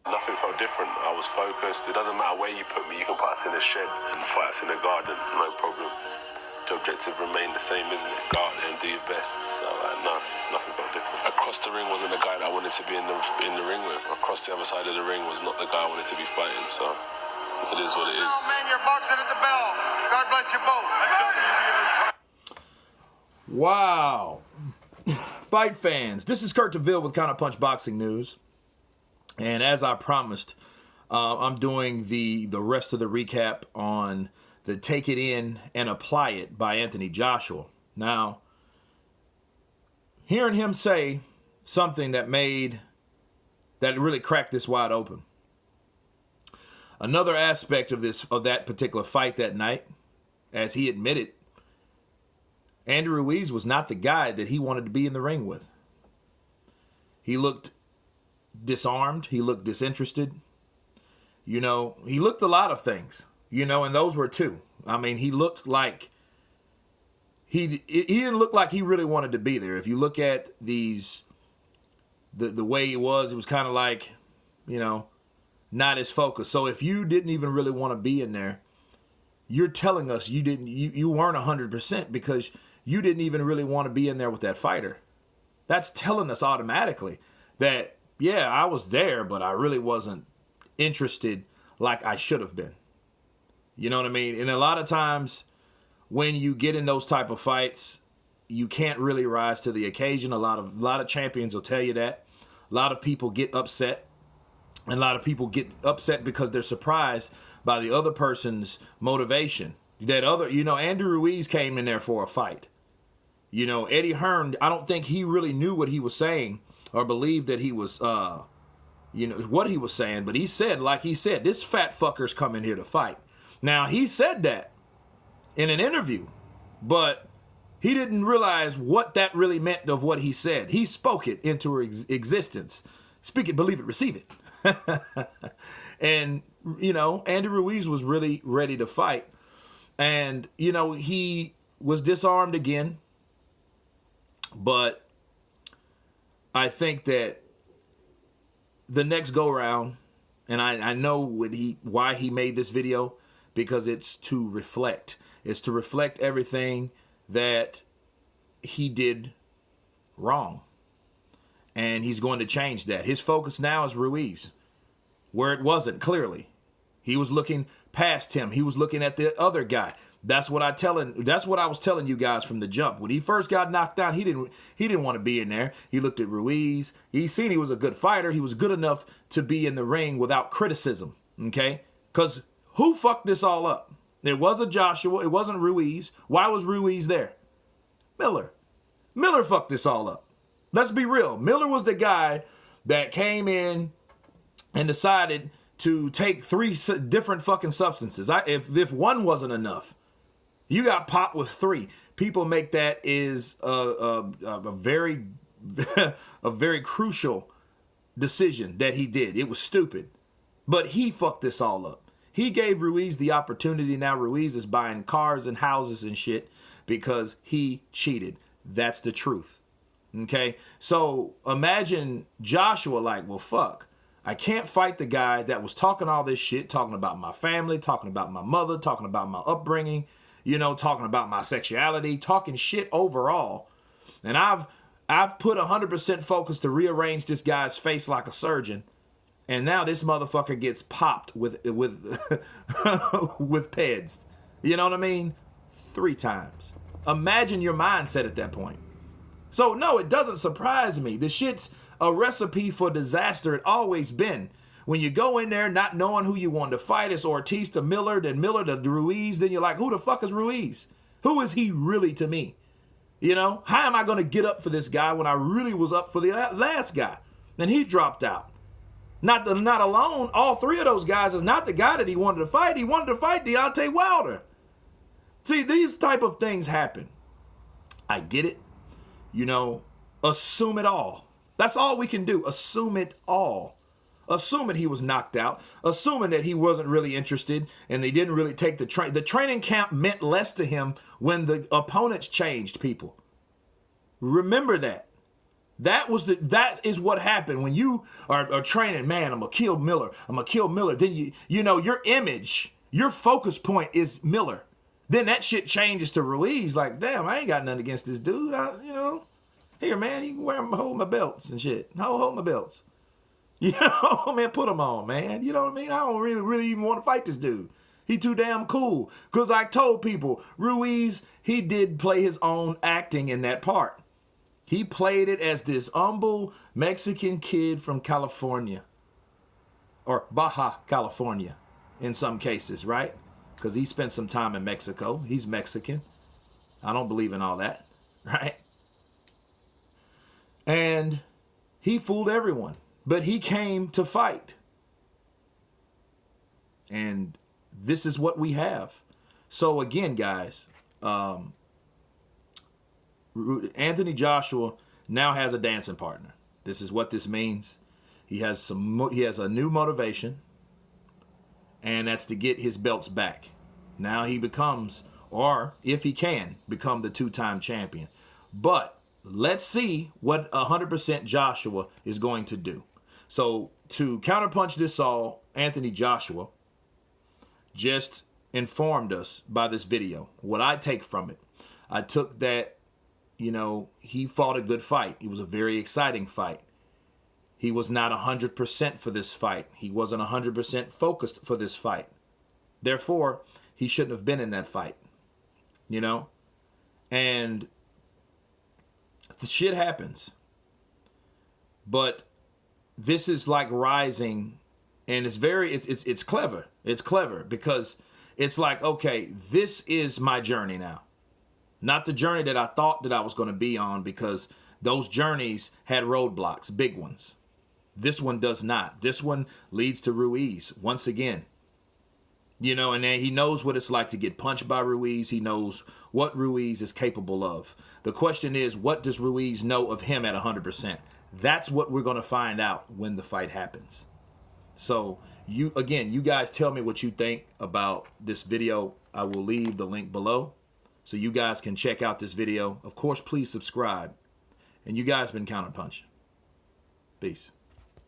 Nothing felt different. I was focused. It doesn't matter where you put me. You can put us in a shed and fight us in a garden. No problem. The objective remained the same, isn't it? Go out there and do your best. So, no, nothing felt different. Across the ring wasn't the guy that I wanted to be in the ring with. Across the other side of the ring was not the guy I wanted to be fighting. So, it is what it is. Oh, man, you're boxing at the bell. God bless you both. Wow. Fight fans, this is Kurt DeVille with Counterpunch Boxing News. And as I promised, I'm doing the rest of the recap on the Take It In and Apply It by Anthony Joshua. Now, hearing him say something that really cracked this wide open. Another aspect of that particular fight that night, as he admitted, Andy Ruiz was not the guy that he wanted to be in the ring with. He looked disarmed. He looked disinterested. You know, he looked a lot of things, you know, and those were two. I mean, he looked like he didn't look like he really wanted to be there. If you look at the way it was kind of like, you know, not as focused. So if you didn't even really want to be in there, you're telling us you weren't 100% because you didn't even really want to be in there with that fighter. That's telling us automatically that, yeah, I was there, but I really wasn't interested like I should have been. You know what I mean? And a lot of times when you get in those type of fights, you can't really rise to the occasion. A lot of champions will tell you that. A lot of people get upset. And a lot of people get upset because they're surprised by the other person's motivation. Andy Ruiz came in there for a fight. You know, Eddie Hearn, I don't think he really knew what he was saying or believed that he was, what he was saying. But he said, this fat fucker's coming here to fight. Now, he said that in an interview, but he didn't realize what that really meant of what he said. He spoke it into existence. Speak it, believe it, receive it. And, you know, Andy Ruiz was really ready to fight. And, you know, he was disarmed again. But I think that the next go round, and I know why he made this video, because it's to reflect. It's to reflect everything that he did wrong. And he's going to change that. His focus now is Ruiz, where it wasn't clearly. He was looking past him. He was looking at the other guy. That's what I was telling you guys from the jump. When he first got knocked down, he didn't want to be in there. He looked at Ruiz. He seen he was a good fighter. He was good enough to be in the ring without criticism. Okay? Because who fucked this all up? It wasn't Joshua. It wasn't Ruiz. Why was Ruiz there? Miller. Miller fucked this all up. Let's be real. Miller was the guy that came in and decided to take 3 different fucking substances. If one wasn't enough, you got popped with 3. People make that is a very a very crucial decision that he did. It was stupid, but he fucked this all up. He gave Ruiz the opportunity. Now Ruiz is buying cars and houses and shit because he cheated. That's the truth. Okay, so imagine Joshua like, well, fuck. I can't fight the guy that was talking all this shit, talking about my family, talking about my mother, talking about my upbringing, you know, talking about my sexuality, talking shit overall. And I've put 100% focus to rearrange this guy's face like a surgeon. And now this motherfucker gets popped with peds. You know what I mean? 3 times. Imagine your mindset at that point. So no, it doesn't surprise me. The shit's a recipe for disaster. It always been. When you go in there not knowing who you want to fight, it's Ortiz to Miller, then Miller to Ruiz, then you're like, who the fuck is Ruiz? Who is he really to me? You know, how am I going to get up for this guy when I really was up for the last guy? Then he dropped out. Not alone, all 3 of those guys is not the guy that he wanted to fight. He wanted to fight Deontay Wilder. See, these type of things happen. I get it. You know, assume it all. That's all we can do. Assume it all. Assuming he was knocked out. Assuming that he wasn't really interested and they didn't really take the train. The training camp meant less to him when the opponents changed people. Remember that. That is what happened when you are training. Man, I'm gonna kill Miller. I'm gonna kill Miller. Then you know your image, your focus point is Miller. Then that shit changes to Ruiz. Like, damn, I ain't got nothing against this dude. Here, man, you can hold my belts and shit. Hold my belts. You know, man, put them on, man. You know what I mean? I don't really even want to fight this dude. He too damn cool. Because I told people, Ruiz, he did play his own acting in that part. He played it as this humble Mexican kid from California. Or Baja, California, in some cases, right? Because he spent some time in Mexico. He's Mexican. I don't believe in all that, right? And he fooled everyone. But he came to fight. And this is what we have. So again, guys, Anthony Joshua now has a dancing partner. This is what this means. He has a new motivation, and that's to get his belts back. Now he becomes, or if he can, become the two-time champion. But let's see what 100% Joshua is going to do. So to counterpunch this all, Anthony Joshua just informed us by this video. What I take from it, I took that, he fought a good fight. It was a very exciting fight. He was not 100% for this fight. He wasn't 100% focused for this fight. Therefore, he shouldn't have been in that fight, And the shit happens. But this is like rising, and it's clever. It's clever because it's like, okay, this is my journey now. Not the journey that I thought that I was going to be on, because those journeys had roadblocks, big ones. This one does not. This one leads to Ruiz once again. And then he knows what it's like to get punched by Ruiz. He knows what Ruiz is capable of. The question is, what does Ruiz know of him at 100%? That's what we're going to find out when the fight happens. So, you guys tell me what you think about this video. I will leave the link below so you guys can check out this video. Of course, please subscribe. And you guys been Counterpunch. Peace.